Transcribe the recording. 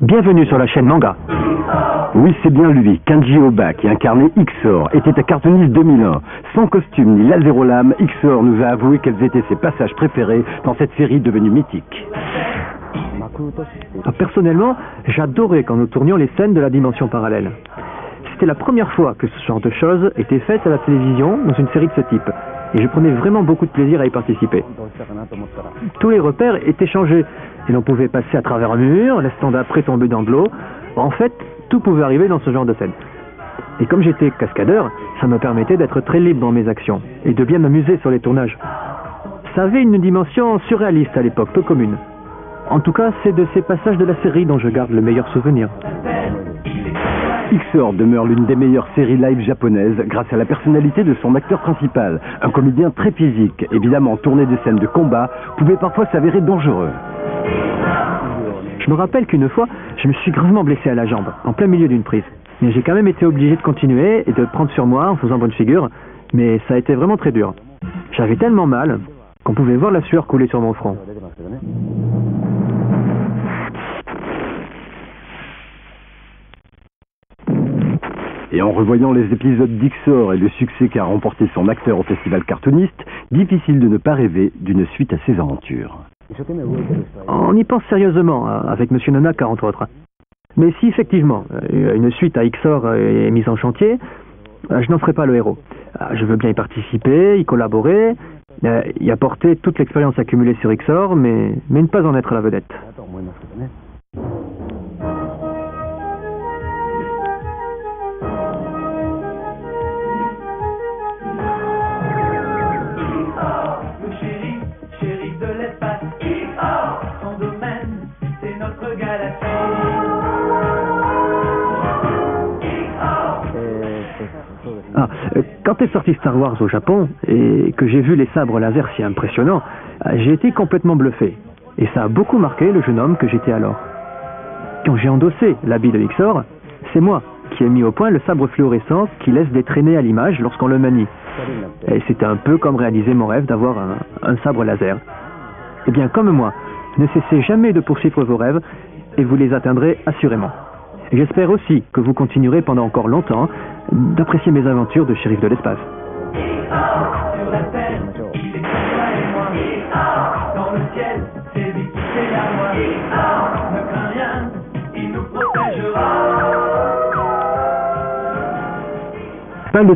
Bienvenue sur la chaîne Manga. Oui, c'est bien lui, Kenji Oba, qui incarnait Xor, était à Cartoonist 2001. Sans costume ni laser aux lames, Xor nous a avoué quels étaient ses passages préférés dans cette série devenue mythique. Personnellement, j'adorais quand nous tournions les scènes de la dimension parallèle. C'était la première fois que ce genre de choses était fait à la télévision dans une série de ce type. Et je prenais vraiment beaucoup de plaisir à y participer. Tous les repères étaient changés. Et l'on pouvait passer à travers un mur, laissant d'après tomber dans de l'eau. En fait, tout pouvait arriver dans ce genre de scène. Et comme j'étais cascadeur, ça me permettait d'être très libre dans mes actions et de bien m'amuser sur les tournages. Ça avait une dimension surréaliste à l'époque, peu commune. En tout cas, c'est de ces passages de la série dont je garde le meilleur souvenir. Xor demeure l'une des meilleures séries live japonaises grâce à la personnalité de son acteur principal, un comédien très physique. Évidemment, tourner des scènes de combat pouvait parfois s'avérer dangereux. Je me rappelle qu'une fois, je me suis gravement blessé à la jambe, en plein milieu d'une prise. Mais j'ai quand même été obligé de continuer et de prendre sur moi en faisant bonne figure, mais ça a été vraiment très dur. J'avais tellement mal qu'on pouvait voir la sueur couler sur mon front. Et en revoyant les épisodes d'Xor et le succès qu'a remporté son acteur au festival Cartoonist, difficile de ne pas rêver d'une suite à ses aventures. On y pense sérieusement, avec Monsieur Nonaka entre autres. Mais si effectivement une suite à Xor est mise en chantier, je n'en ferai pas le héros. Je veux bien y participer, y collaborer, y apporter toute l'expérience accumulée sur Xor, mais ne pas en être la vedette. Quand est sorti Star Wars au Japon et que j'ai vu les sabres laser si impressionnants, j'ai été complètement bluffé. Et ça a beaucoup marqué le jeune homme que j'étais alors. Quand j'ai endossé l'habit de Xor, c'est moi qui ai mis au point le sabre fluorescent qui laisse des traînées à l'image lorsqu'on le manie. Et c'était un peu comme réaliser mon rêve d'avoir un sabre laser. Eh bien, comme moi, ne cessez jamais de poursuivre vos rêves et vous les atteindrez assurément. J'espère aussi que vous continuerez pendant encore longtemps d'apprécier mes aventures de shérif de l'espace. Fin de